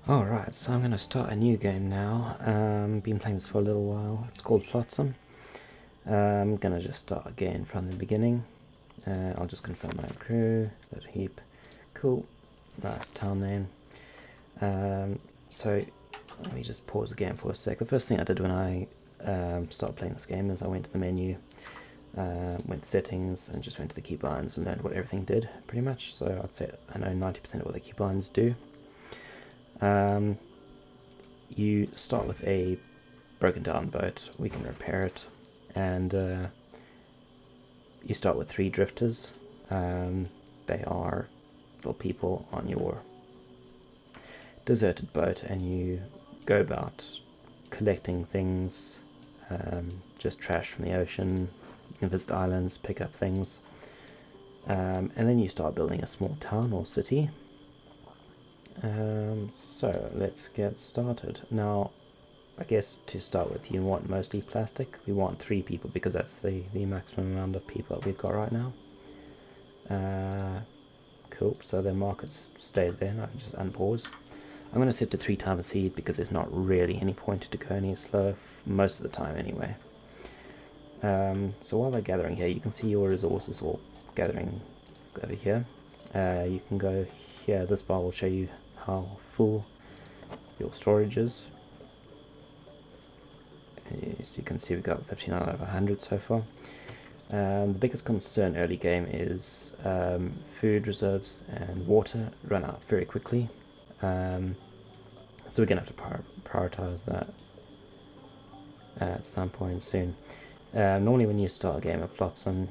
Alright, so I'm going to start a new game now. Been playing this for a little while. It's called Flotsam. I'm going to just start again from the beginning. I'll just confirm my crew, LitterHeap. Cool, nice town name. So let me just pause the game for a sec. The first thing I did when I started playing this game is I went to the menu, went to settings, and just went to the keybinds and learned what everything did, pretty much. So I'd say I know 90% of what the keybinds do. You start with a broken down boat. We can repair it, and you start with 3 drifters. They are little people on your deserted boat, and you go about collecting things, just trash from the ocean. You can visit islands, pick up things, and then you start building a small town or city. So let's get started. Now, I guess to start with, you want mostly plastic. We want 3 people because that's the maximum amount of people that we've got right now. Cool, so the market stays there, and I can just unpause. I'm going to set to 3 times seed because there's not really any point to go any slower most of the time anyway. So while they're gathering here, you can see your resources all gathering over here. You can go here. This bar will show you how full your storage is. As you can see, we've got 59 out of 100 so far. The biggest concern early game is food reserves and water run out very quickly. So we're going to have to prioritize that at some point soon. Normally when you start a game of Flotsam,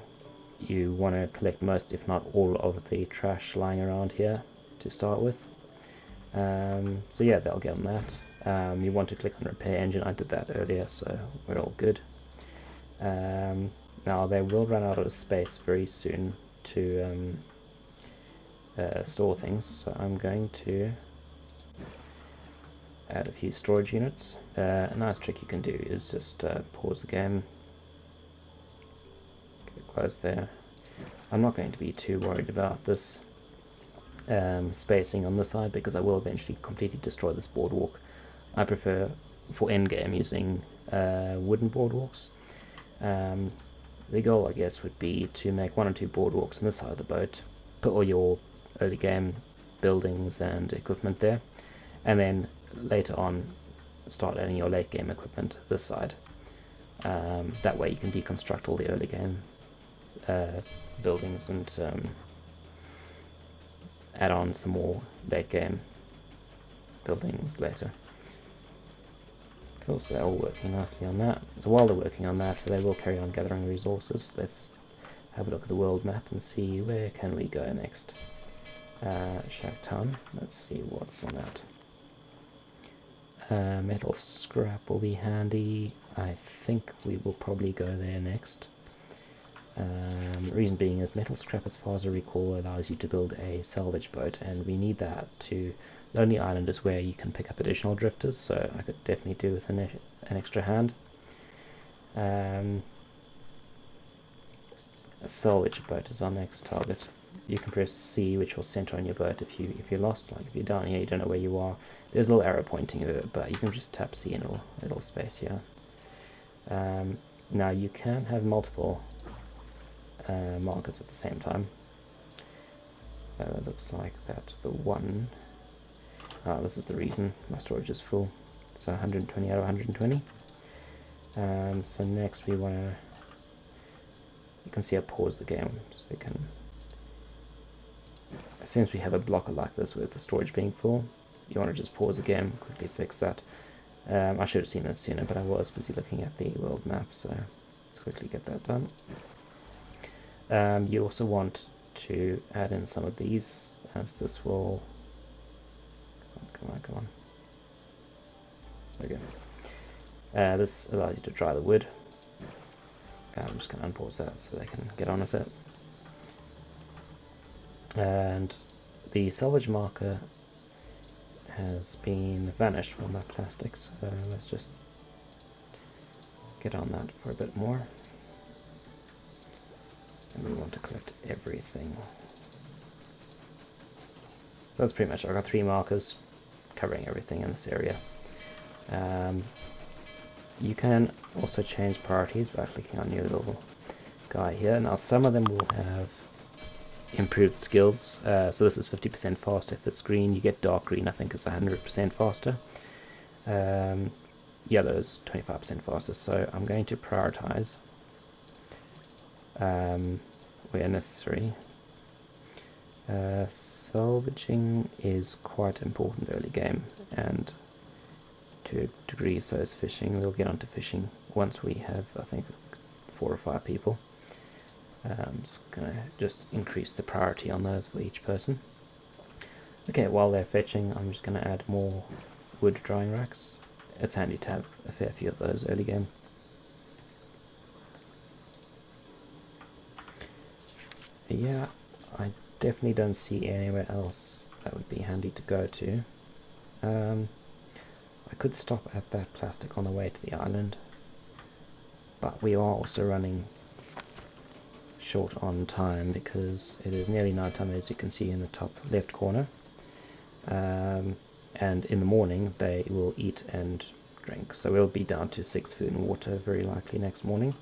you want to collect most, if not all, of the trash lying around here to start with. So yeah, they'll get on that. You want to click on repair engine. I did that earlier, so we're all good. Now they will run out of space very soon to store things, so I'm going to add a few storage units. A nice trick you can do is just pause the game, get close there. I'm not going to be too worried about this spacing on this side because I will eventually completely destroy this boardwalk. I prefer, for endgame, using wooden boardwalks. The goal, I guess, would be to make 1 or 2 boardwalks on this side of the boat, put all your early game buildings and equipment there, and then later on start adding your late game equipment this side. That way you can deconstruct all the early game buildings and add on some more late game buildings later. Cool, so they're all working nicely on that. So while they're working on that, they will carry on gathering resources. Let's have a look at the world map and see where can we go next. Shack Town, let's see what's on that. Metal scrap will be handy. I think we will probably go there next. The reason being is metal scrap, as far as I recall, allows you to build a salvage boat, and we need that to... Lonely Island is where you can pick up additional drifters, so I could definitely do with an extra hand. A salvage boat is our next target. You can press C, which will center on your boat if you're lost. Like if you're down here, you don't know where you are. There's a little arrow pointing over it, but you can just tap C and it'll space here. Now you can have multiple markers at the same time. It looks like that the one... this is the reason my storage is full. So 120 out of 120. So next we want to... You can see I pause the game, so we can... As soon as we have a blocker like this with the storage being full, you want to just pause the game, quickly fix that. I should have seen that sooner, but I was busy looking at the world map, so let's quickly get that done. You also want to add in some of these, as this will... Come on. Okay. This allows you to dry the wood. I'm just going to unpause that so they can get on with it. And the salvage marker has been vanished from that plastic, so let's just get on that for a bit more. And we want to collect everything. That's pretty much it. I've got 3 markers. covering everything in this area. You can also change priorities by clicking on your little guy here. Now some of them will have improved skills, so this is 50% faster. If it's green, you get dark green, I think it's 100% faster. Yellow is 25% faster, so I'm going to prioritize where necessary. Salvaging is quite important early game, and to a degree so is fishing. We'll get onto fishing once we have, I think, 4 or 5 people. I'm just going to just increase the priority on those for each person. Okay, while they're fetching, I'm just going to add more wood drying racks. It's handy to have a fair few of those early game. Yeah, I definitely don't see anywhere else that would be handy to go to. I could stop at that plastic on the way to the island, but we are also running short on time because it is nearly night time, as you can see in the top left corner. And in the morning they will eat and drink, so we'll be down to 6 food and water very likely next morning.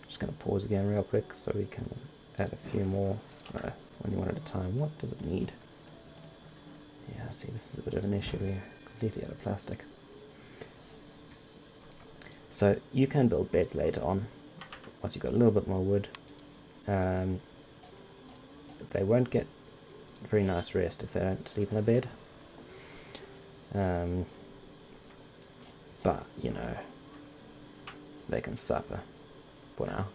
Just going to pause again real quick so we can add a few more. Only one at a time. What does it need? Yeah, see, this is a bit of an issue here. Completely out of plastic. So you can build beds later on once you've got a little bit more wood. They won't get very nice rest if they don't sleep in a bed. But, you know, they can suffer for now.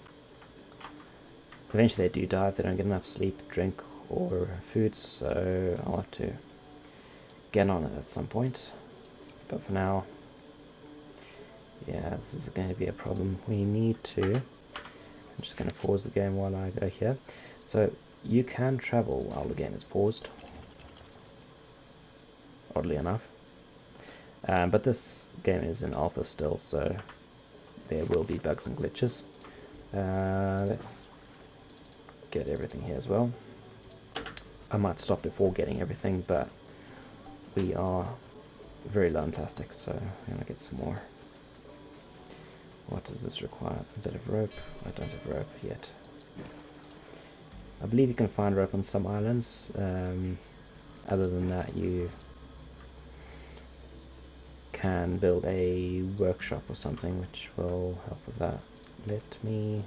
Eventually they do die if they don't get enough sleep, drink, or food, so I'll have to get on it at some point. But for now, yeah, this is going to be a problem. We need to... I'm just going to pause the game while I go here. So you can travel while the game is paused, oddly enough. But this game is in alpha still, so there will be bugs and glitches. Let's get everything here as well. I might stop before getting everything, but we are very low on plastic, so I'm going to get some more. What does this require? A bit of rope. I don't have rope yet. I believe you can find rope on some islands. Other than that, you can build a workshop or something which will help with that. Let me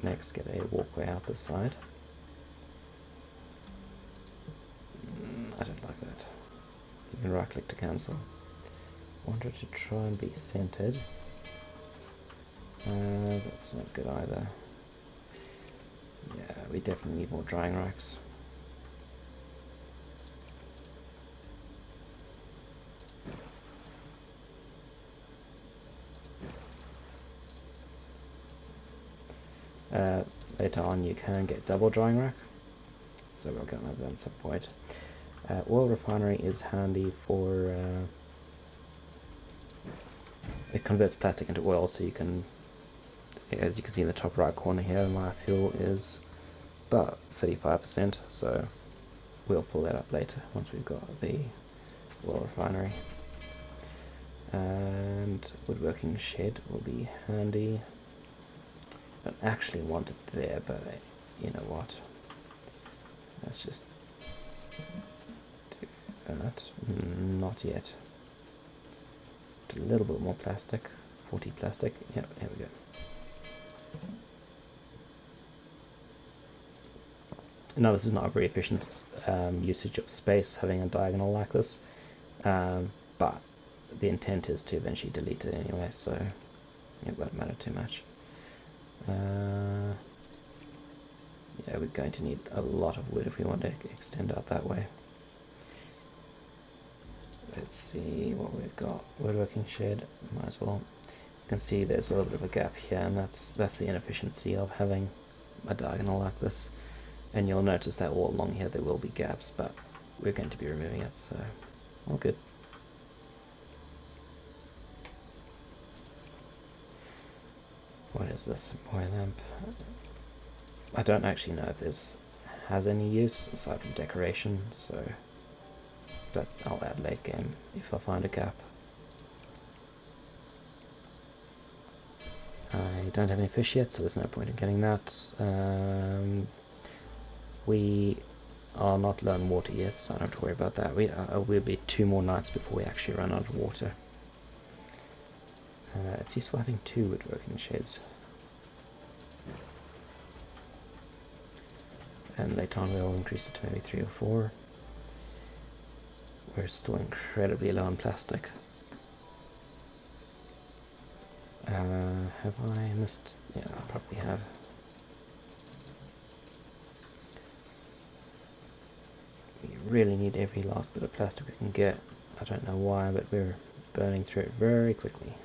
next get a walkway out this side. I don't like that. You can right click to cancel. Want it to try and be centered. That's not good either. Yeah, we definitely need more drying racks. Later on you can get double drying rack, so we'll get another at some point. Oil refinery is handy for it converts plastic into oil, so you can, as you can see in the top right corner here, my fuel is about 35%, so we'll fill that up later once we've got the oil refinery. And woodworking shed will be handy. I don't actually want it there, but you know what, let's just do that. Not yet. A little bit more plastic, 40 plastic. Yep, here we go. Now this is not a very efficient usage of space, having a diagonal like this, but the intent is to eventually delete it anyway, so it won't matter too much. Yeah, we're going to need a lot of wood if we want to extend out that way. Let's see what we've got. Woodworking shed, might as well. You can see there's a little bit of a gap here, and that's the inefficiency of having a diagonal like this. And you'll notice that all along here there will be gaps, but we're going to be removing it, so all good. What is this? Oil lamp. I don't actually know if this has any use aside from decoration, so but I'll add late game if I find a gap. I don't have any fish yet, so there's no point in getting that. We are not low on water yet, so I don't have to worry about that. We'll be 2 more nights before we actually run out of water. It's useful having 2 woodworking sheds. And later on we'll increase it to maybe 3 or 4. We're still incredibly low on plastic. Have I missed? Yeah, I probably have. We really need every last bit of plastic we can get. I don't know why, but we're burning through it very quickly.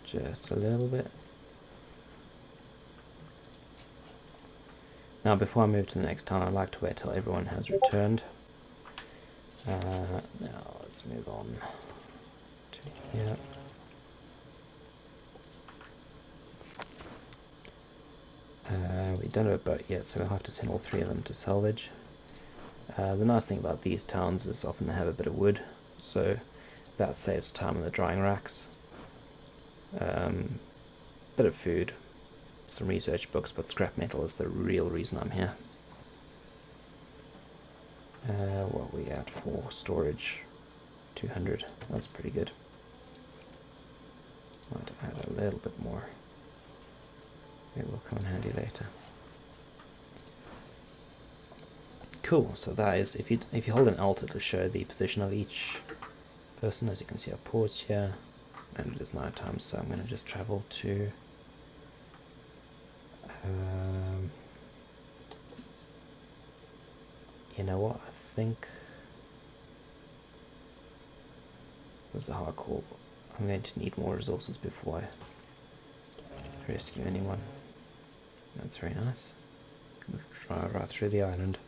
Just a little bit. Now before I move to the next town, I'd like to wait till everyone has returned. Now let's move on to here. We don't have a boat yet, so we'll have to send all 3 of them to salvage. The nice thing about these towns is often they have a bit of wood, so that saves time in the drying racks. Bit of food, some research books, but scrap metal is the real reason I'm here. What are we at for storage? 200, that's pretty good. Might add a little bit more. It will come in handy later. Cool, so that is, if you hold an Alt, it'll show the position of each person. As you can see, I paused here, and it is night time, so I'm going to just travel to you know what, I think this is a hard call. I'm going to need more resources before I rescue anyone. That's very nice. Drive right through the island.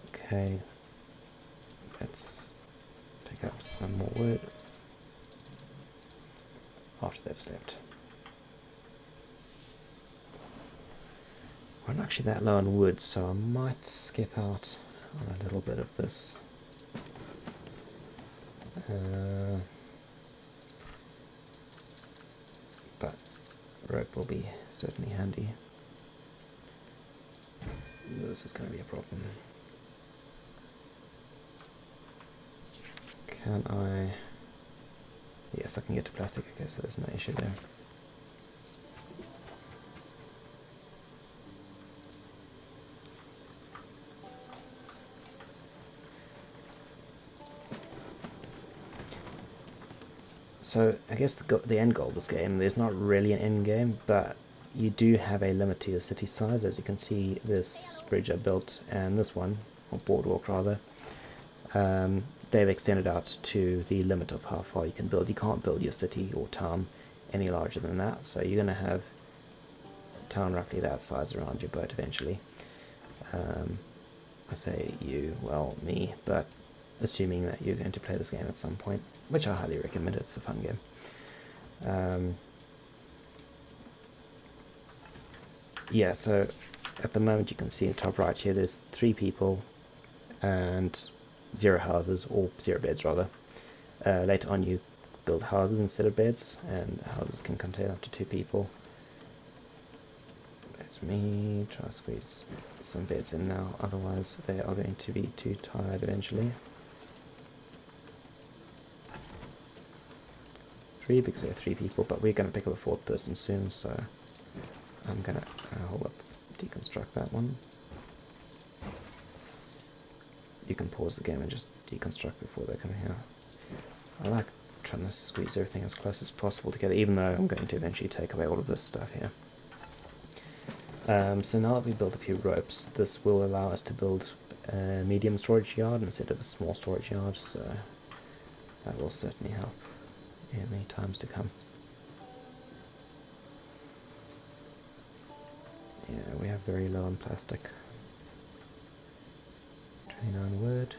Okay, let's pick up some more wood after they've slept. We're not actually that low on wood, so I might skip out on a little bit of this. But rope will be certainly handy. This is going to be a problem. Can I? Yes, I can get to plastic. Okay, so there's no issue there. So I guess the end goal of this game, there's not really an end game, but you do have a limit to your city size. As you can see, this bridge I built and this one, or boardwalk rather, they've extended out to the limit of how far you can build. You can't build your city or town any larger than that, so you're going to have a town roughly that size around your boat eventually. I say you, well, me, but assuming that you're going to play this game at some point, which I highly recommend. It's a fun game. Yeah, so at the moment you can see in the top right here there's 3 people and 0 houses, or 0 beds rather. Later on you build houses instead of beds, and houses can contain up to 2 people. Let me try to squeeze some beds in now, otherwise they are going to be too tired eventually. 3 because there are 3 people, but we're going to pick up a 4th person soon, so I'm going to hold up, deconstruct that one. You can pause the game and just deconstruct before they come here. I like trying to squeeze everything as close as possible together, even though I'm going to eventually take away all of this stuff here. So now that we've built a few ropes, this will allow us to build a medium storage yard instead of a small storage yard, so that will certainly help in the times to come. Yeah, we have very low on plastic. 29 wood.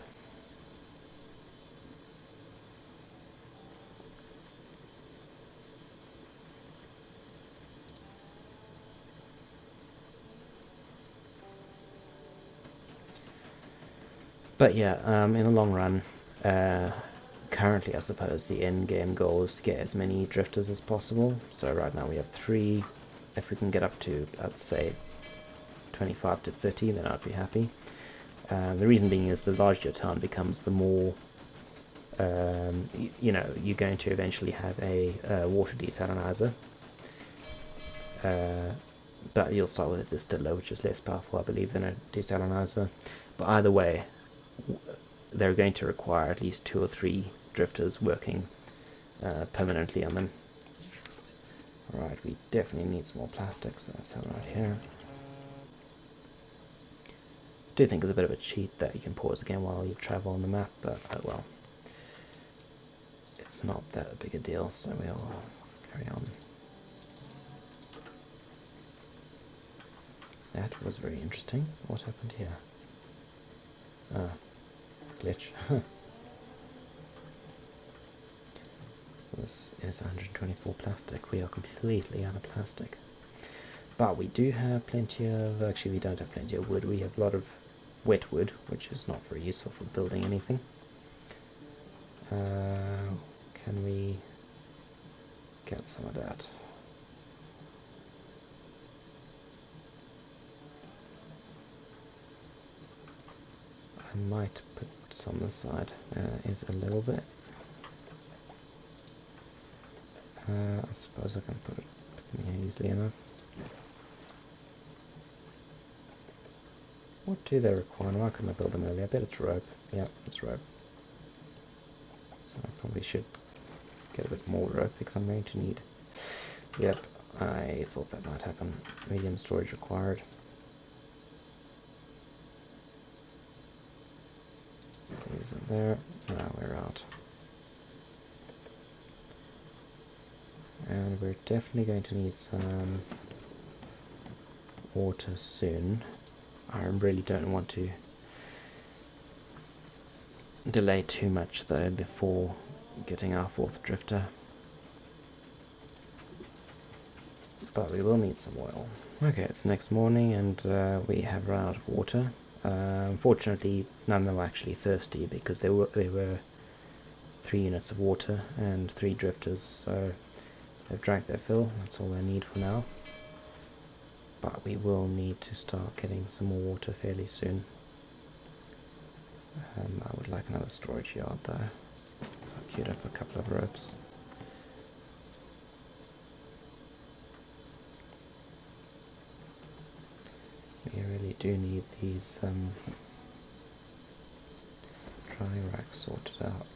But yeah, in the long run, currently I suppose the end game goal is to get as many drifters as possible. So right now we have 3. If we can get up to, I'd say, 25 to 30, then I'd be happy. The reason being is the larger your town becomes, the more you're going to eventually have a water desalinizer. But you'll start with a distiller, which is less powerful, I believe, than a desalinizer. But either way, they're going to require at least 2 or 3 drifters working permanently on them. Right, we definitely need some more plastic, so let's have it right here. I do think it's a bit of a cheat that you can pause again while you travel on the map, but oh well. It's not that big a deal, so we'll carry on. That was very interesting. What happened here? Ah, glitch. This is 124 plastic. We are completely out of plastic. But we do have plenty of... Actually, we don't have plenty of wood. We have a lot of wet wood, which is not very useful for building anything. Can we get some of that? I might put some aside. Is a little bit. I suppose I can put them here easily enough. What do they require? Why couldn't I build them earlier? I bet it's rope. Yeah, it's rope. So I probably should get a bit more rope because I'm going to need... Yep, I thought that might happen. Medium storage required. So these are there. Now we're out. And we're definitely going to need some water soon. I really don't want to delay too much though before getting our 4th drifter. But we will need some oil. Okay, it's next morning and we have run out of water. Unfortunately, none of them were actually thirsty because there were 3 units of water and 3 drifters, so they've drank their fill. That's all they need for now. But we will need to start getting some more water fairly soon. I would like another storage yard though. I've queued up a couple of ropes. We really do need these drying racks sorted out.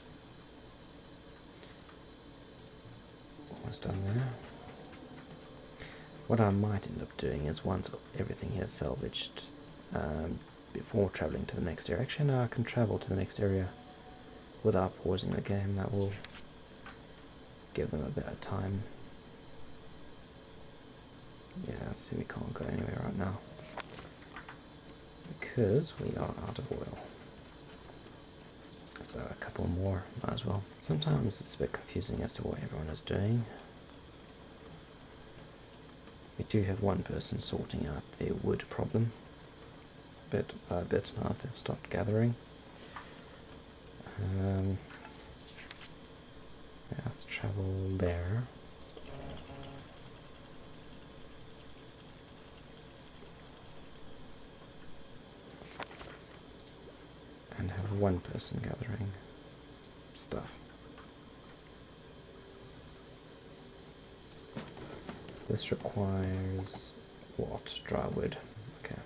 Almost done there. What I might end up doing is once everything here is salvaged, before travelling to the next area. Actually, no, I can travel to the next area without pausing the game. That will give them a bit of time. Yeah, see, we can't go anywhere right now because we are out of oil. So a couple more, might as well. Sometimes it's a bit confusing as to what everyone is doing. We do have one person sorting out their wood problem. Bit by bit now they've stopped gathering. Let's travel there. And have one person gathering stuff. This requires what? Dry wood. Okay.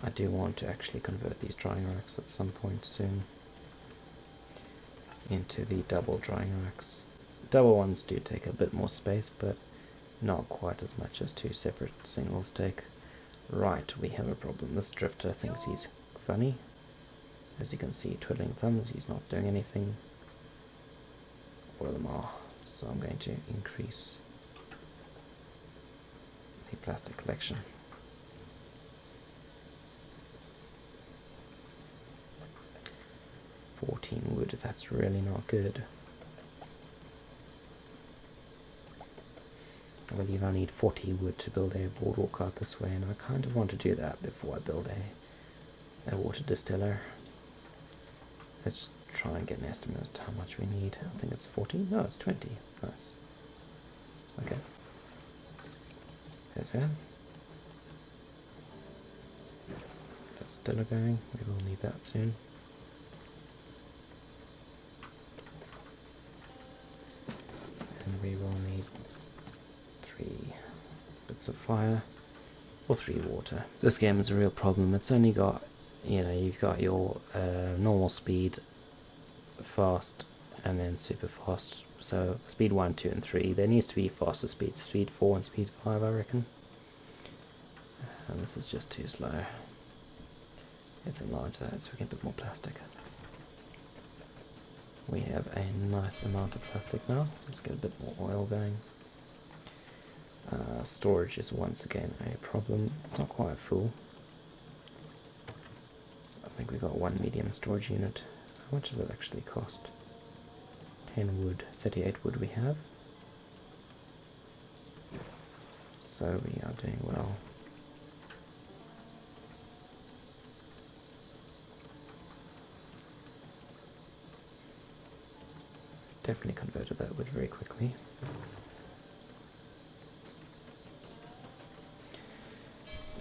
I do want to actually convert these drying racks at some point soon into the double drying racks. Double ones do take a bit more space, but not quite as much as 2 separate singles take. Right, we have a problem. This drifter thinks he's funny. As you can see, twiddling thumbs, he's not doing anything. All of them are. So I'm going to increase the plastic collection. Wood, that's really not good. I believe I need 40 wood to build a boardwalk out this way, and I kind of want to do that before I build a water distiller. Let's just try and get an estimate as to how much we need. I think it's 40. No, it's 20. Nice. Okay. There's that. Distiller going. We will need that soon. And we will need 3 bits of fire or 3 water. This game is a real problem. It's only got, you know, you've got your normal speed, fast, and then super fast. So speed 1, 2, and 3. There needs to be faster speed, speed 4 and speed 5, I reckon. And this is just too slow. Let's enlarge that so we can put more plastic. We have a nice amount of plastic now. Let's get a bit more oil going. Storage is once again a problem. It's not quite full. I think we got 1 medium storage unit. How much does it actually cost? 10 wood, 38 wood we have. So we are doing well. Definitely converted that wood very quickly.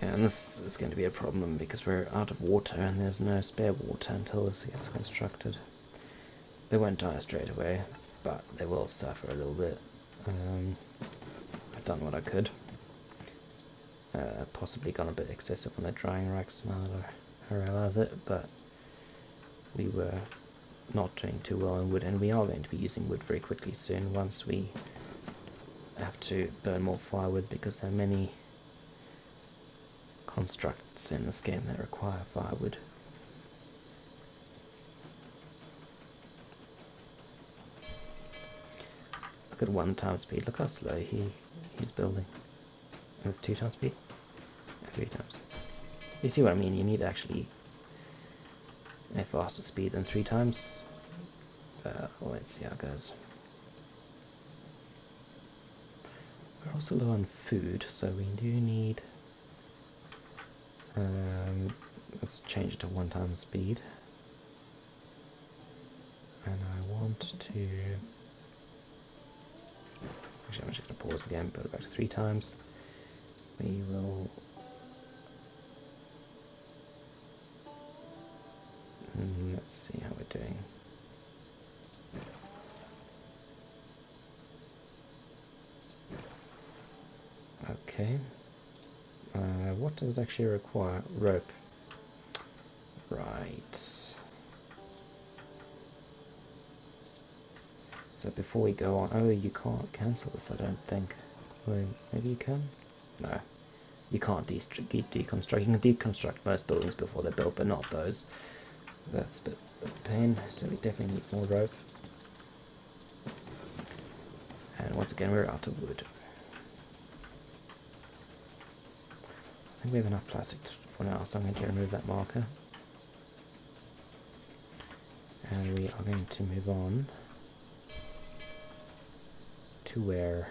Yeah, and this is going to be a problem because we're out of water and there's no spare water until this gets constructed. They won't die straight away, but they will suffer a little bit. I've done what I could. Possibly gone a bit excessive on the drying racks now that I realize it, but we were not doing too well in wood, and we are going to be using wood very quickly soon once we have to burn more firewood, because there are many constructs in this game that require firewood. Look at 1 times speed, look how slow he's building. And it's 2 times speed? 3 times. You see what I mean? You need actually a faster speed than 3 times. Let's see how it goes. We're also low on food, so we do need... let's change it to 1 times speed. And I want to... Actually, I'm just going to pause the game, put it back to 3 times. We will... let's see how we're doing. Okay. What does it actually require? Rope. Right. So before we go on... Oh, you can't cancel this, I don't think. Wait, maybe you can? No. You can't deconstruct. You can deconstruct most buildings before they're built, but not those. That's a bit of a pain, so we definitely need more rope. And once again, we're out of wood. I think we have enough plastic for now, so I'm going to remove that marker. And we are going to move on to where...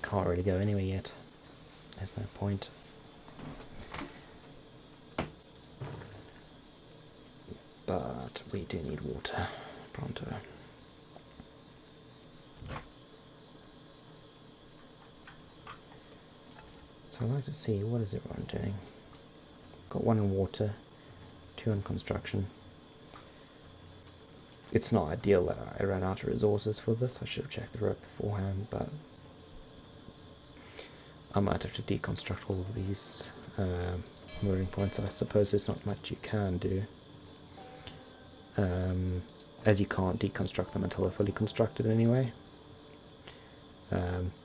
Can't really go anywhere yet. There's no point. But we do need water pronto. So I'd like to see, what is everyone doing? Got 1 in water, 2 in construction. It's not ideal that I ran out of resources for this. I should have checked the rope beforehand, but I might have to deconstruct all of these mooring points. I suppose there's not much you can do, as you can't deconstruct them until they're fully constructed anyway.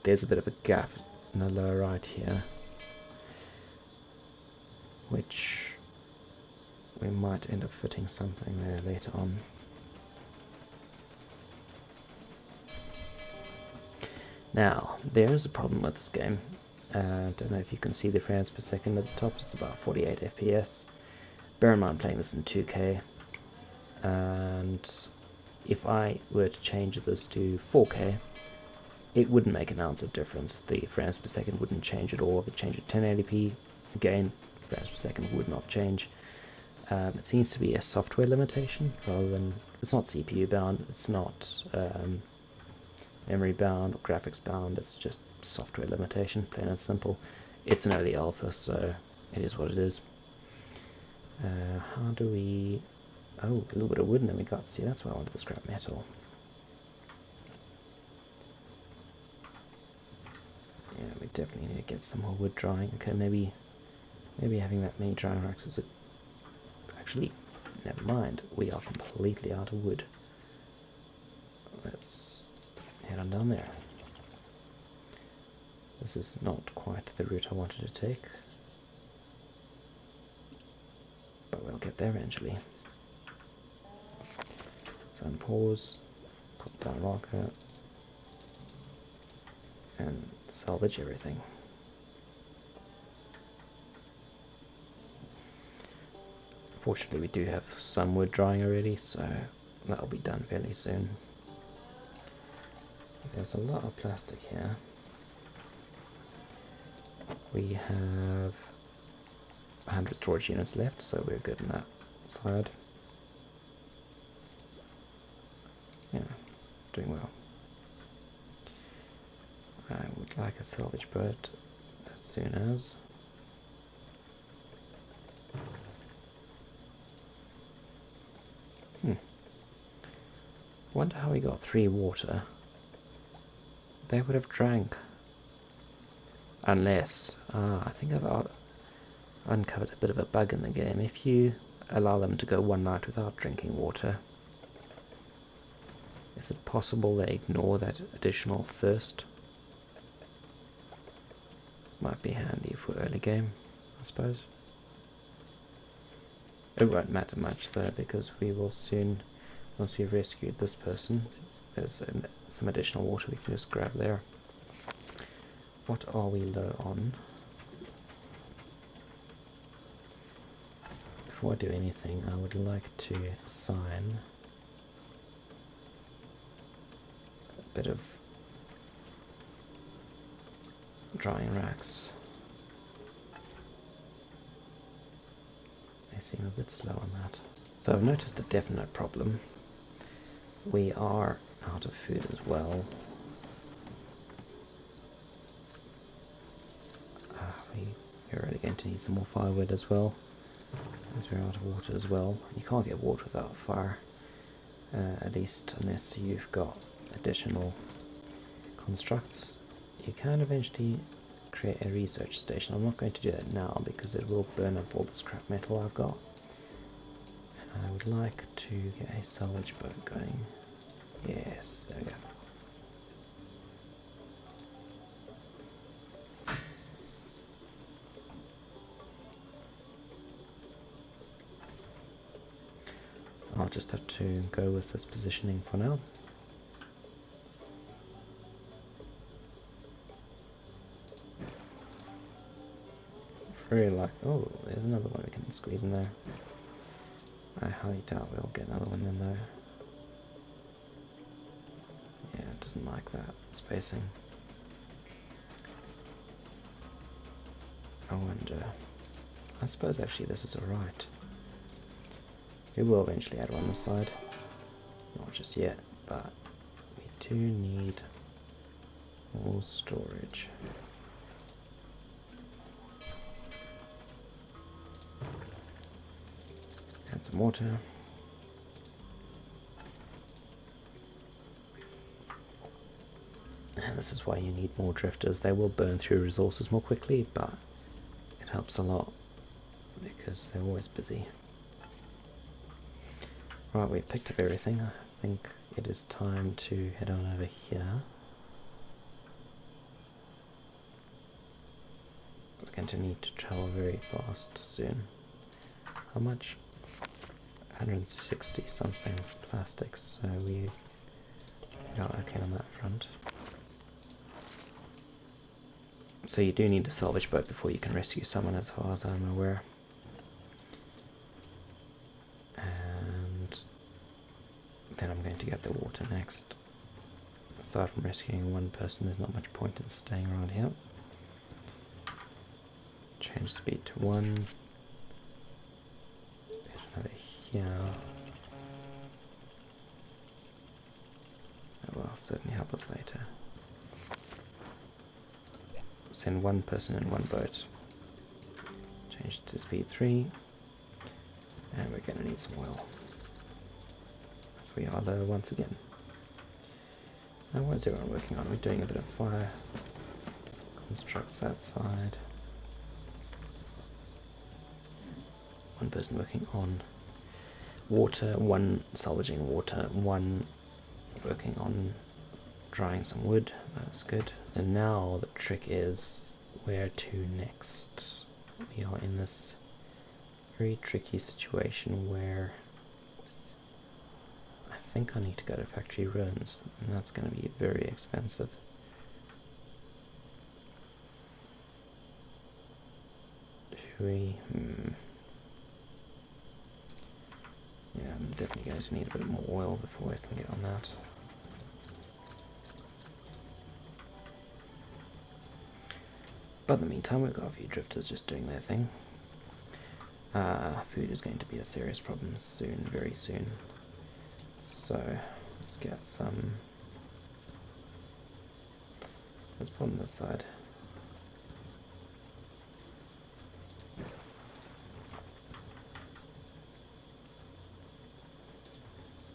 There's a bit of a gap in the lower right here, which we might end up fitting something there later on. Now, there is a problem with this game. I don't know if you can see the frames per second at the top. It's about 48 FPS. Bear in mind, I'm playing this in 2K, and if I were to change this to 4K, it wouldn't make an ounce of difference. The frames per second wouldn't change at all. If I change it to 1080p, again, frames per second would not change. It seems to be a software limitation rather than, it's not CPU bound, it's not memory bound or graphics bound, it's just software limitation, plain and simple. It's an early alpha, so it is what it is. How do we, oh, a little bit of wood and then we got, see, that's why I wanted the scrap metal. Yeah, we definitely need to get some more wood drying. Okay, maybe having that many drying racks is a, actually, never mind, we are completely out of wood. Let's head on down there. This is not quite the route I wanted to take, but we'll get there eventually. So unpause, put down rocker, and salvage everything. Fortunately, we do have some wood drying already, so that'll be done fairly soon. There's a lot of plastic here. We have 100 storage units left, so we're good on that side. Yeah, doing well. I would like a salvage boat as soon as. Wonder how we got 3 water. They would have drank. Unless, I think I've uncovered a bit of a bug in the game. If you allow them to go one night without drinking water, is it possible they ignore that additional thirst? Might be handy for early game, I suppose. It won't matter much though, because we will soon, once we've rescued this person, there's some additional water we can just grab there. What are we low on? Before I do anything, I would like to assign a bit of drying racks. They seem a bit slow on that. So I've noticed a definite problem. We are out of food as well. We're really going to need some more firewood as well, as we're out of water as well. You can't get water without fire, at least unless you've got additional constructs. You can eventually create a research station. I'm not going to do that now because it will burn up all the scrap metal I've got. And I would like to get a salvage boat going. Yes, there we go. I'll just have to go with this positioning for now. Very like, oh, there's another one we can squeeze in there. I highly doubt we'll get another one in there. Yeah, it doesn't like that spacing. I wonder. I suppose actually this is alright. We will eventually add one on the side. Not just yet, but we do need more storage. Add some water. And this is why you need more drifters. They will burn through resources more quickly, but it helps a lot because they're always busy. Right, we've picked up everything. I think it is time to head on over here. We're going to need to travel very fast soon. How much? 160 something plastics, so we got okay on that front. So you do need a salvage boat before you can rescue someone, as far as I'm aware. Then I'm going to get the water next. Aside from rescuing one person, there's not much point in staying around here. Change speed to 1. There's another here. That will certainly help us later. Send one person in one boat. Change to speed 3. And we're going to need some oil. So we are low once again. Now what is everyone working on? We're doing a bit of fire. Constructs that side. One person working on water, one salvaging water, one working on drying some wood. That's good. And now the trick is where to next. We are in this very tricky situation where I think I need to go to factory ruins, and that's going to be very expensive. Do we? Yeah, I'm definitely going to need a bit more oil before I can get on that. But in the meantime, we've got a few drifters just doing their thing. Food is going to be a serious problem soon, very soon. So let's get some. Let's put on this side.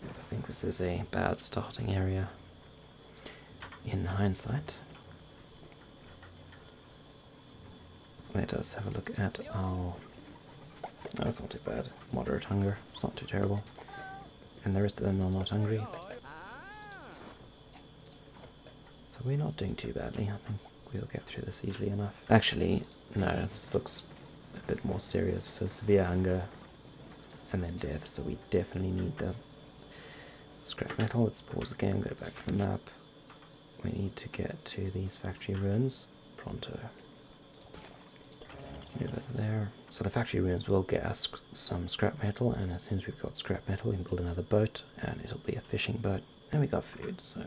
I think this is a bad starting area in hindsight. Let us have a look at our. Oh, that's not too bad. Moderate hunger. It's not too terrible. And the rest of them are not hungry. So we're not doing too badly. I think we'll get through this easily enough. Actually, no, this looks a bit more serious. So severe hunger and then death. So we definitely need that scrap metal. Let's pause the game, go back to the map. We need to get to these factory ruins pronto. Move over there. So the factory ruins will get us some scrap metal, and as soon as we've got scrap metal we can build another boat, and it'll be a fishing boat, and we got food, so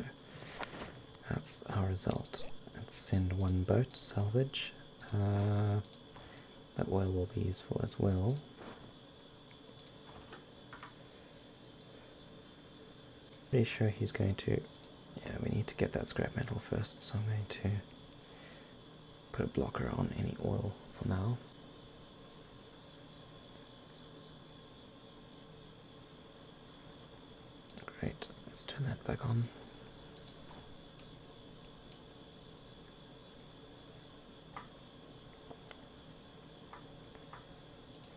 that's our result. Let's send one boat, salvage. That oil will be useful as well. Pretty sure he's going to... Yeah, we need to get that scrap metal first, so I'm going to put a blocker on any oil for now. Great, let's turn that back on.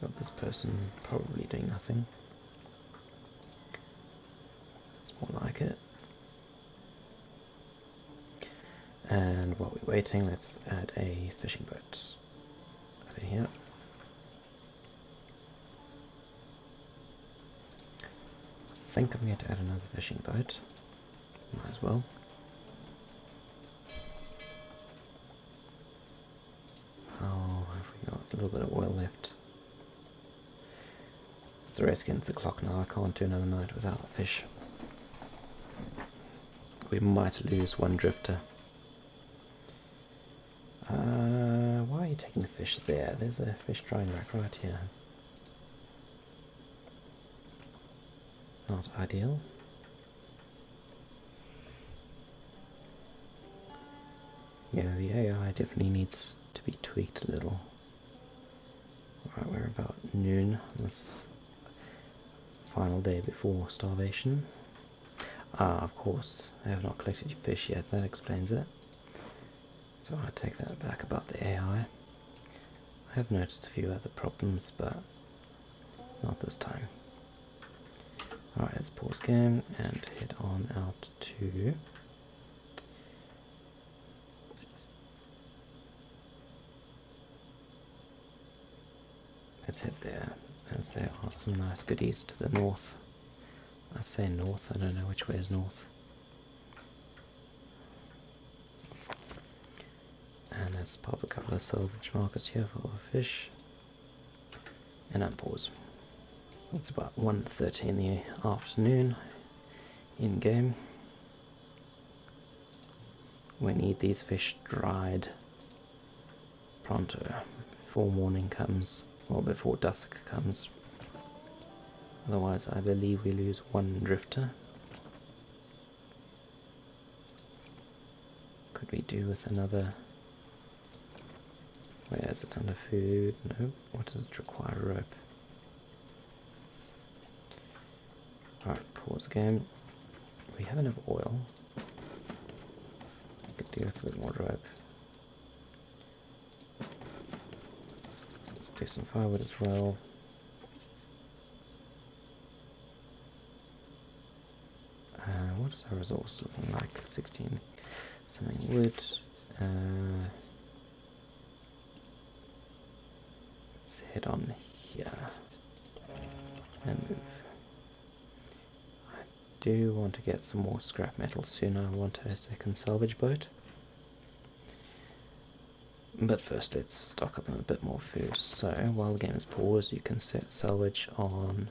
Got this person probably doing nothing. That's more like it. And while we're waiting, let's add a fishing boat over here. I think I'm going to add another fishing boat. Might as well. Oh, have we got a little bit of oil left? It's already against the clock now. I can't do another night without a fish. We might lose one drifter. Why are you taking the fish there? There's a fish drying rack right here. Not ideal. Yeah, the AI definitely needs to be tweaked a little. Alright, we're about noon on this final day before starvation. Ah, of course, I have not collected your fish yet, that explains it. So I take that back about the AI. I have noticed a few other problems, but not this time. Alright, let's pause game and head on out to... Let's head there, as there are some nice goodies to the north. I say north, I don't know which way is north. And let's pop a couple of salvage markers here for fish. And unpause. It's about 1:30 in the afternoon in game. We need these fish dried pronto before morning comes, or before dusk comes. Otherwise I believe we lose one drifter. Could we do with another? Where is it under food? No. What does it require? Rope. Alright, pause again. We have enough oil. I could do with a bit more rope. Let's do some firewood as well. What is our resource looking like? 16 something wood. Let's head on here and move. I do want to get some more scrap metal sooner. I want a second salvage boat. But first let's stock up on a bit more food. So while the game is paused, you can set salvage on...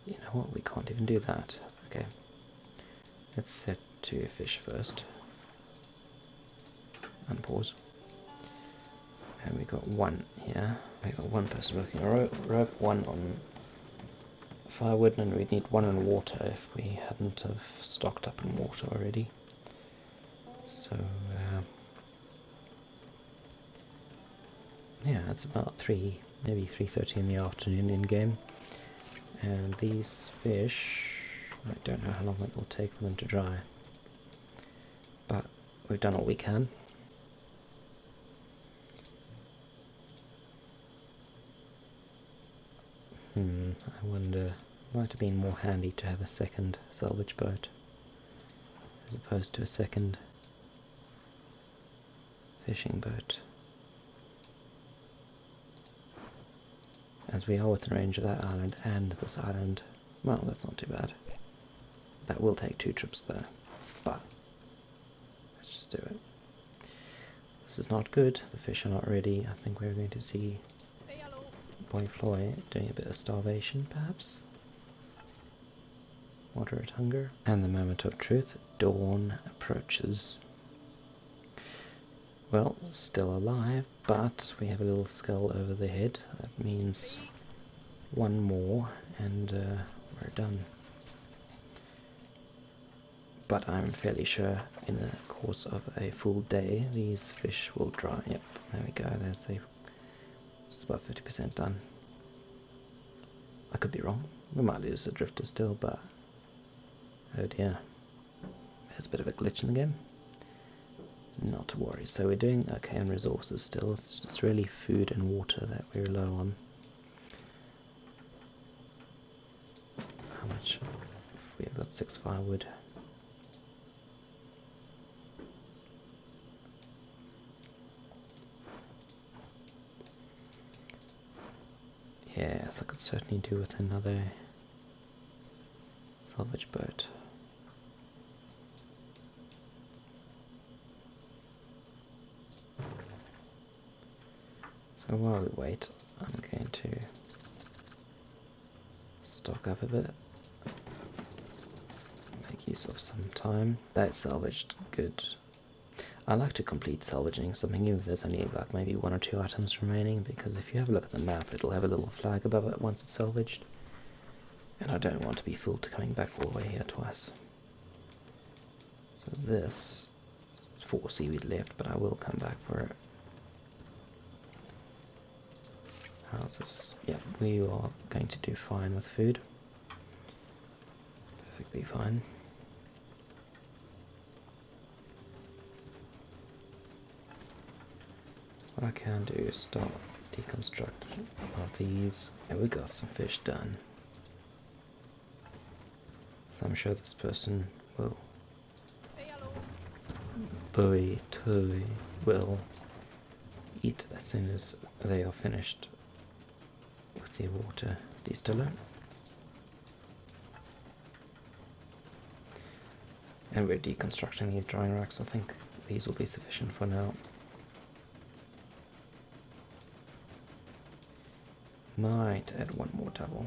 You know what, we can't even do that. Okay. Let's set to fish first. Unpause. And we got one here. We got one person working on rope, one on firewood, and we'd need one on water if we hadn't have stocked up on water already. So yeah, it's about 3, maybe 3:30 in the afternoon in game. And these fish, I don't know how long it will take for them to dry, but we've done all we can. I wonder, it might have been more handy to have a second salvage boat as opposed to a second fishing boat. As we are within range of that island and this island, well, that's not too bad. That will take 2 trips though, but let's just do it. This is not good, the fish are not ready. I think we're going to see Boy Floy doing a bit of starvation, perhaps? Moderate hunger. And the moment of truth, dawn approaches. Well, still alive, but we have a little skull over the head. That means one more, and we're done. But I'm fairly sure in the course of a full day, these fish will dry. Yep, there we go. There's the... It's about 50% done. I could be wrong. We might lose a drifter still, but... Oh dear. There's a bit of a glitch in the game. Not to worry. So we're doing okay on resources still. It's really food and water that we're low on. How much? We've got 6 firewood. Yes, I could certainly do with another salvage boat. So while we wait, I'm going to stock up a bit, make use of some time. That's salvaged, good. I like to complete salvaging something even if there's only like maybe 1 or 2 items remaining, because if you have a look at the map it'll have a little flag above it once it's salvaged, and I don't want to be fooled to coming back all the way here twice. So this is 4 seaweed left, but I will come back for it. How's this? Yeah, we are going to do fine with food. Perfectly fine. What I can do is start deconstruction of these. And we got some fish done. So I'm sure this person will will eat as soon as they are finished with the water distiller. And we're deconstructing these drying racks. I think these will be sufficient for now. Might add 1 more double.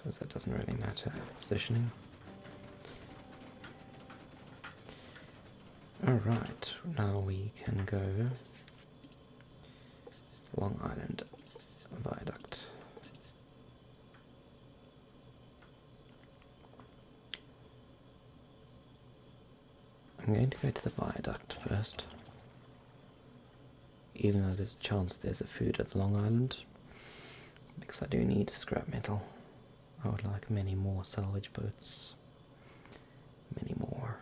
suppose that doesn't really matter, positioning. Alright, now we can go Long Island Viaduct. I'm going to go to the viaduct first, even though there's a chance there's a food at Long Island, because I do need scrap metal. I would like many more salvage boats. Many more.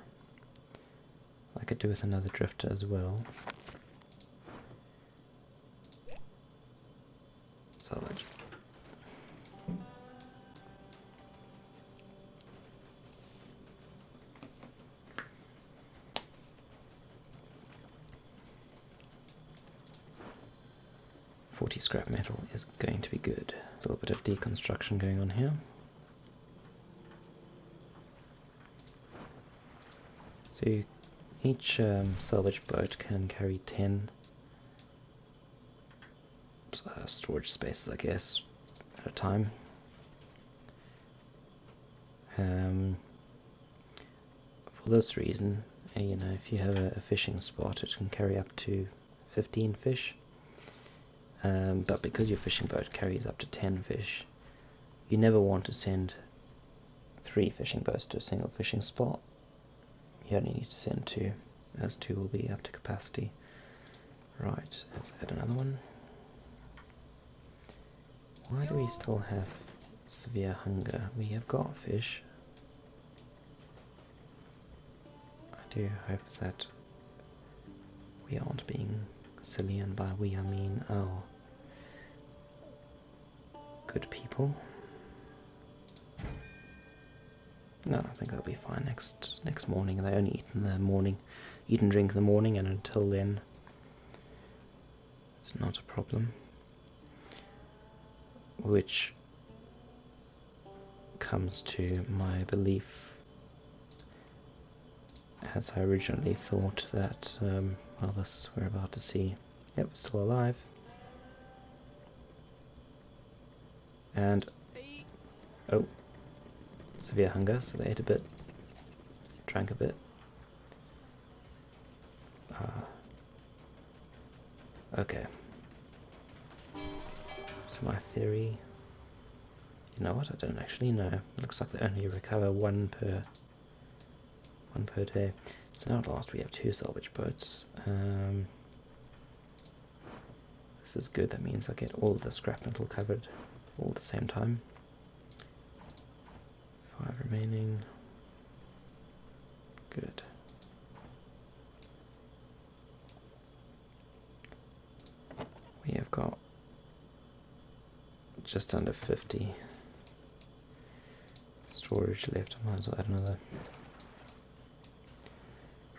I could do with another drifter as well. Salvage. .40 scrap metal is going to be good. There's a little bit of deconstruction going on here. So each salvage boat can carry 10 storage spaces, I guess, at a time. For this reason, you know, if you have a fishing spot, it can carry up to 15 fish. But because your fishing boat carries up to 10 fish, you never want to send 3 fishing boats to a single fishing spot. You only need to send 2, as 2 will be up to capacity. Right, let's add another one. Why do we still have severe hunger? We have got fish. I do hope that we aren't being silly, and by we I mean our good people. No, I think they'll be fine next morning. They only eat in the morning, eat and drink in the morning, and until then, it's not a problem. Which comes to my belief, as I originally thought, that well, this we're about to see. Yep, still alive. And oh, severe hunger, so they ate a bit, drank a bit. Okay. So my theory, you know what? I don't actually know. It looks like they only recover one per day. So now at last we have 2 salvage boats. This is good. That means I get all of the scrap metal covered all at the same time. 5 remaining. Good. We have got just under 50 storage left. I might as well add another.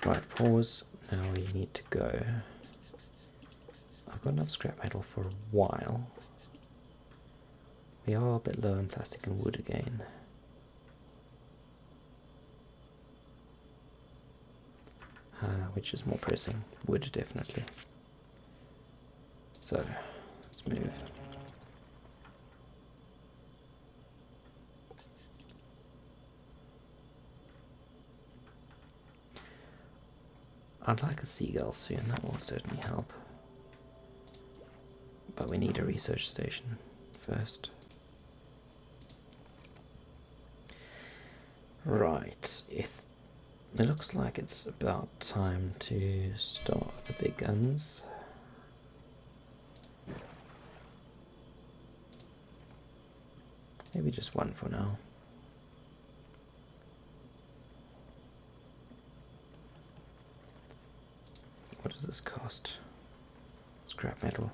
Right, pause. Now we need to go. I've got enough scrap metal for a while. We are a bit low on plastic and wood again. Which is more pressing? Wood, definitely. So, let's move. I'd like a seagull soon, that will certainly help. But we need a research station first. Right, it looks like it's about time to start the big guns. Maybe just one for now. What does this cost? Scrap metal.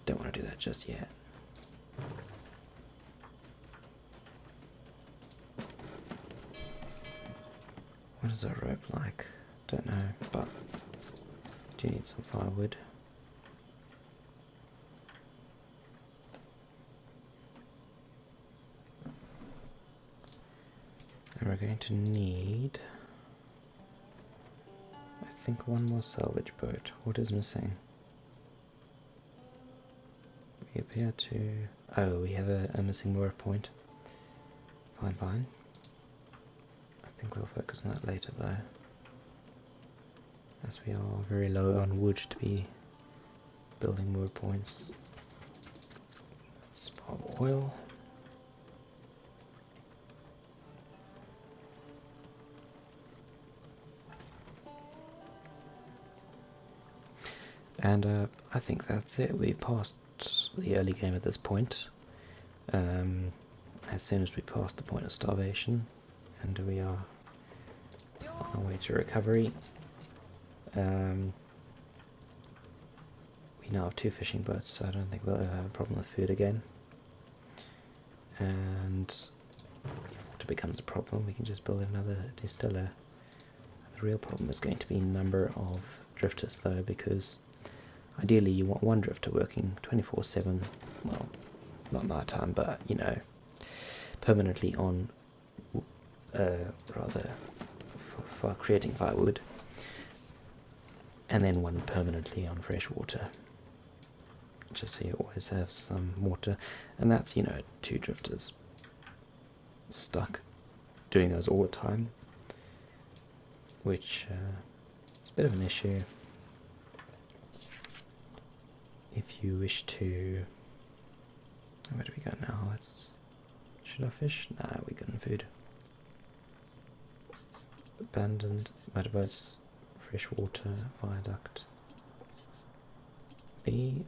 Don't want to do that just yet. What is a rope like? Don't know, but do need some firewood. And we're going to need, I think, one more salvage boat. What is missing? We appear to... Oh, we have a missing moor point. Fine. I think we'll focus on that later though, as we are very low on wood to be building more points. Spark oil. And I think that's it. We passed the early game at this point. As soon as we pass the point of starvation, and we are on our way to recovery. We now have 2 fishing boats, so I don't think we'll ever have a problem with food again. And if water becomes a problem, we can just build another distiller. The real problem is going to be number of drifters though, because ideally you want one drifter working 24/7, well, not night time, but you know, permanently on, rather, for creating firewood, and then one permanently on fresh water, just so you always have some water. And that's, you know, 2 drifters stuck doing those all the time, which is a bit of an issue if you wish to. Where do we go now? Should I fish? Nah, we're good on food. Abandoned motorboats, fresh water, viaduct.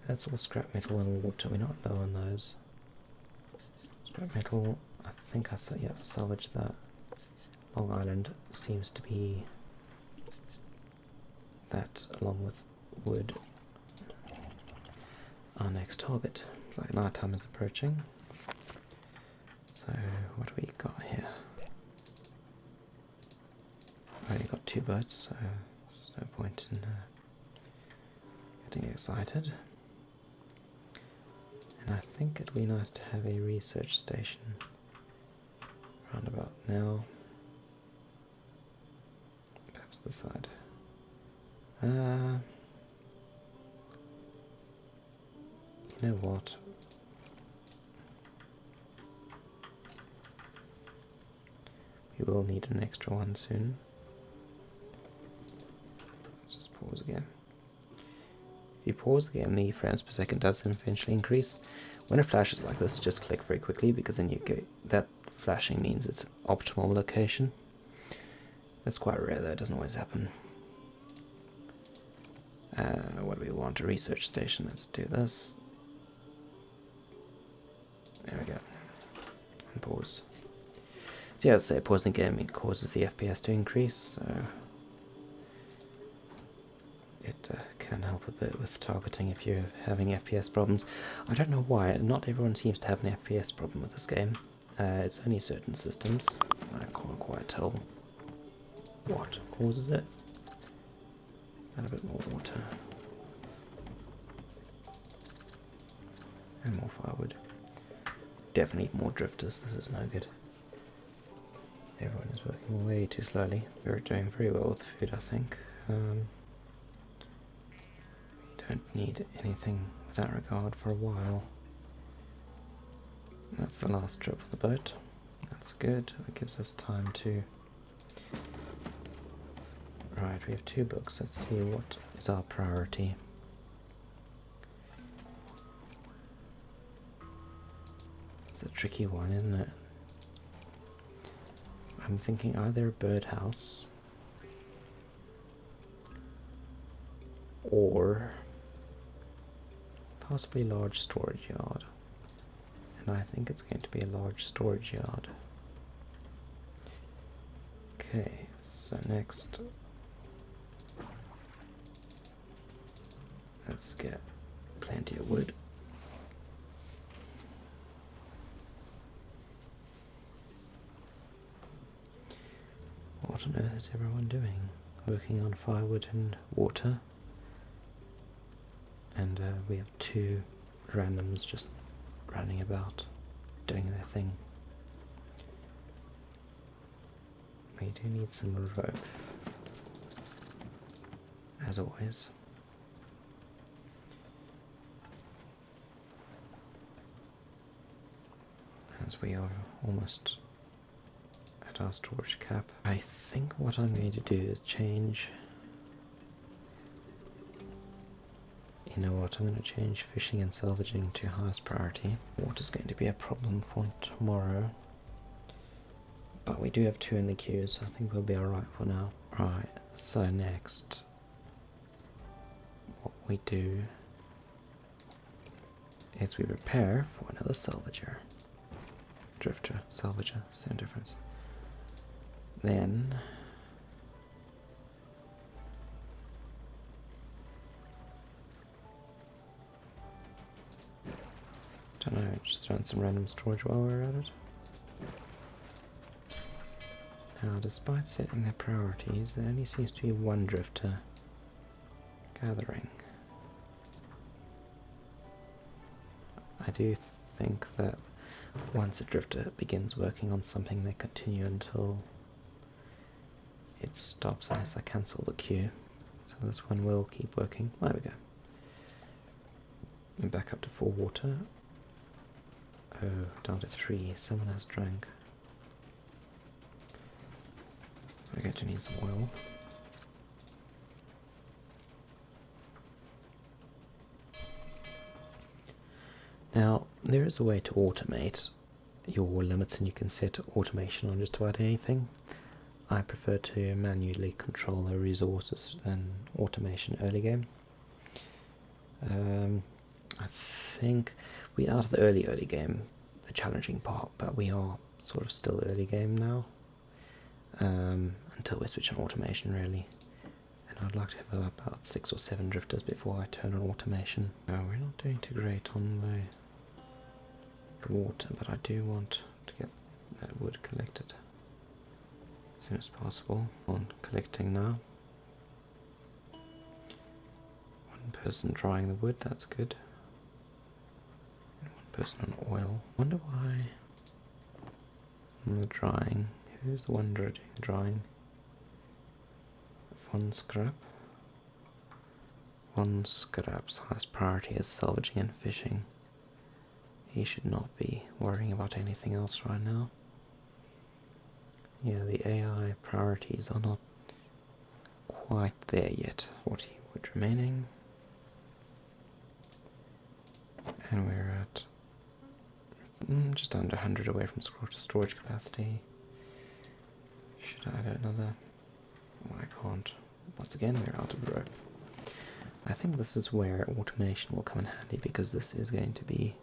That's all scrap metal and water. We're not low on those. Scrap metal, I think I salvaged that. Long Island seems to be that, along with wood, our next target. It's like night time is approaching. So what do we got here? I've only got 2 boats, so there's no point in getting excited. And I think it'd be nice to have a research station round about now. Perhaps this side. You know what? We will need an extra one soon. Let's just pause again. If you pause again, the frames per second does then eventually increase. When it flashes like this, just click very quickly, because then you get that flashing means it's optimal location. That's quite rare though, it doesn't always happen. What do we want? A research station. Let's do this. There we go. And pause. So yeah, I'd say pausing the game, it causes the FPS to increase, so it can help a bit with targeting if you're having FPS problems. I don't know why, not everyone seems to have an FPS problem with this game. It's only certain systems. I can't quite tell what causes it. Is that a bit more water? And more firewood. Definitely more drifters, this is no good. Everyone is working way too slowly. We're doing very well with food, I think. We don't need anything with that regard for a while. That's the last trip of the boat. That's good. It gives us time to... Right, we have 2 books. Let's see what is our priority. It's a tricky one, isn't it? I'm thinking either a birdhouse or possibly large storage yard. And I think it's going to be a large storage yard. Okay, so next let's get plenty of wood. What on earth is everyone doing? Working on firewood and water. And we have 2 randoms just running about, doing their thing. We do need some rope, as always. As we are almost at our storage cap. I think what I'm going to do is change... You know what, I'm going to change fishing and salvaging to highest priority. Water's going to be a problem for tomorrow. But we do have 2 in the queue, so I think we'll be alright for now. Right, so next, what we do is we repair for another salvager. Drifter, salvager, same difference. Then don't know, just throwing some random storage while we're at it. Now, despite setting their priorities, there only seems to be 1 drifter gathering. I do think that once a drifter begins working on something, they continue until it stops unless I cancel the queue. So this one will keep working. There we go. And back up to 4 water. Oh, down to 3. Someone has drank. We're going to need some oil. Now, there is a way to automate your limits, and you can set automation on just about anything. I prefer to manually control the resources than automation early game. I think we're out of the early game, the challenging part, but we are sort of still early game now. Until we switch on automation, really. And I'd like to have about 6 or 7 drifters before I turn on automation. No, we're not doing too great on the water, but I do want to get that wood collected as soon as possible. On collecting now. 1 person drying the wood, that's good. And 1 person on oil. Wonder why on the drying. Who's the one doing drying? 1 scrap. 1 scrap's highest priority is salvaging and fishing. He should not be worrying about anything else right now. Yeah, the AI priorities are not quite there yet. 40 wood remaining. And we're at just under 100 away from storage capacity. Should I add another? Well, I can't. Once again, we're out of rope. I think this is where automation will come in handy, because this is going to be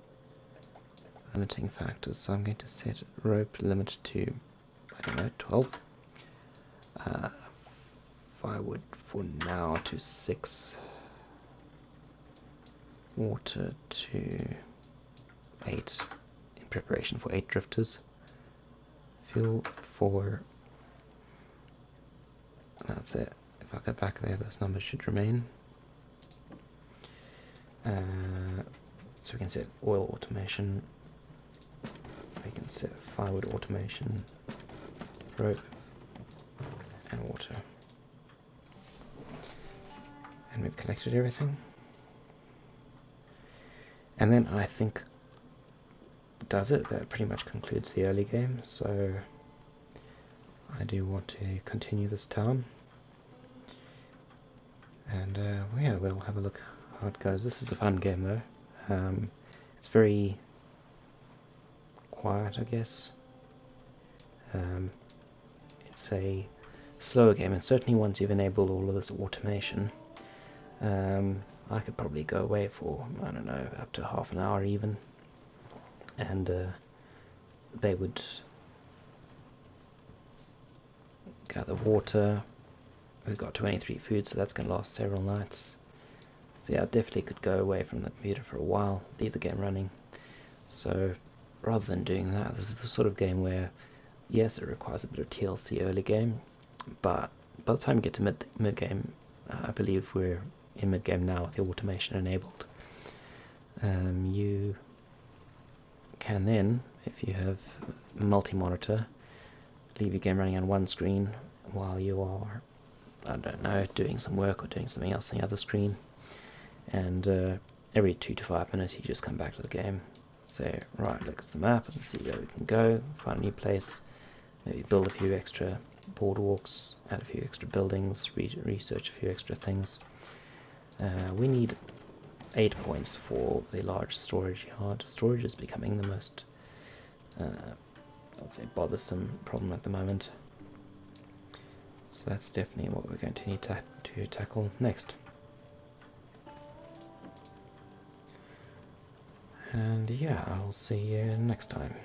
limiting factors. So I'm going to set rope limit to, I don't know, 12. Firewood for now to 6. Water to 8 in preparation for 8 drifters. Fuel for... That's it. If I go back there, those numbers should remain. So we can set oil automation. We can set firewood automation, rope, and water. And we've collected everything. And then I think does it. That pretty much concludes the early game. So I do want to continue this town. And yeah, we'll have a look how it goes. This is a fun game though. It's very quiet, I guess. It's a slower game, and certainly once you've enabled all of this automation, I could probably go away for, I don't know, up to half an hour even, and they would gather water. We've got 23 food, so that's going to last several nights. So yeah, I definitely could go away from the computer for a while, leave the game running. So rather than doing that, this is the sort of game where, yes, it requires a bit of TLC early game, but by the time you get to mid-game, I believe we're in mid-game now with the automation enabled. You can then, if you have multi-monitor, leave your game running on one screen while you are, I don't know, doing some work or doing something else on the other screen. And every 2 to 5 minutes you just come back to the game, say, right, look at the map and see where we can go, find a new place, maybe build a few extra boardwalks, add a few extra buildings, research a few extra things. We need 8 points for the large storage yard. Storage is becoming the most, I would say, bothersome problem at the moment. So that's definitely what we're going to need to tackle next. And yeah, I'll see you next time.